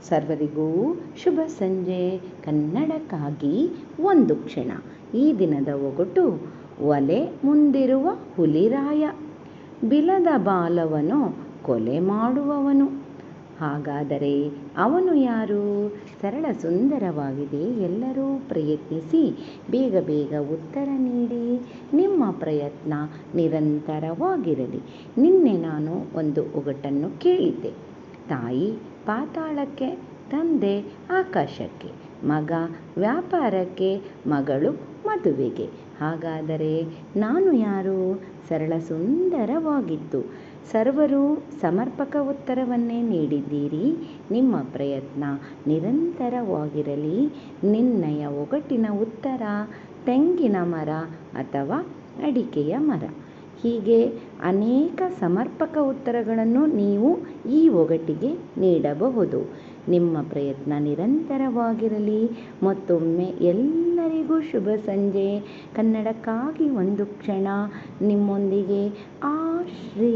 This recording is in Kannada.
ಸರ್ವರಿಗೂ ಶುಭ ಸಂಜೆ. ಕನ್ನಡಕ್ಕಾಗಿ ಒಂದು ಕ್ಷಣ. ಈ ದಿನದ ಒಗಟು: ಒಲೆ ಮುಂದಿರುವ ಹುಲಿರಾಯ, ಬಿಲದ ಬಾಲವನು ಕೊಲೆ ಮಾಡುವವನು. ಹಾಗಾದರೆ ಅವನು ಯಾರು? ಸರಳ ಸುಂದರವಾಗಿದೆ. ಎಲ್ಲರೂ ಪ್ರಯತ್ನಿಸಿ ಬೇಗ ಬೇಗ ಉತ್ತರ ನೀಡಿ. ನಿಮ್ಮ ಪ್ರಯತ್ನ ನಿರಂತರವಾಗಿರಲಿ. ನಿನ್ನೆ ನಾನು ಒಂದು ಒಗಟನ್ನು ಕೇಳಿದ್ದೆ. ತಾಯಿ ಪಾತಾಳಕ್ಕೆ, ತಂದೆ ಆಕಾಶಕ್ಕೆ, ಮಗ ವ್ಯಾಪಾರಕ್ಕೆ, ಮಗಳು ಮದುವೆಗೆ. ಹಾಗಾದರೆ ನಾನು ಯಾರು? ಸರಳ ಸುಂದರವಾಗಿತ್ತು. ಸರ್ವರೂ ಸಮರ್ಪಕ ಉತ್ತರವನ್ನೇ ನೀಡಿದ್ದೀರಿ. ನಿಮ್ಮ ಪ್ರಯತ್ನ ನಿರಂತರವಾಗಿರಲಿ. ನಿನ್ನೆಯ ಒಗಟಿನ ಉತ್ತರ ತೆಂಗಿನ ಮರ ಅಥವಾ ಅಡಿಕೆಯ ಮರ. ಹೀಗೆ ಅನೇಕ ಸಮರ್ಪಕ ಉತ್ತರಗಳನ್ನು ನೀವು ಈ ಒಗಟಿಗೆ ನೀಡಬಹುದು. ನಿಮ್ಮ ಪ್ರಯತ್ನ ನಿರಂತರವಾಗಿರಲಿ. ಮತ್ತೊಮ್ಮೆ ಎಲ್ಲರಿಗೂ ಶುಭ ಸಂಜೆ. ಕನ್ನಡಕ್ಕಾಗಿ ಒಂದು ಕ್ಷಣ. ನಿಮ್ಮೊಂದಿಗೆ ಆಶ್ರೀ.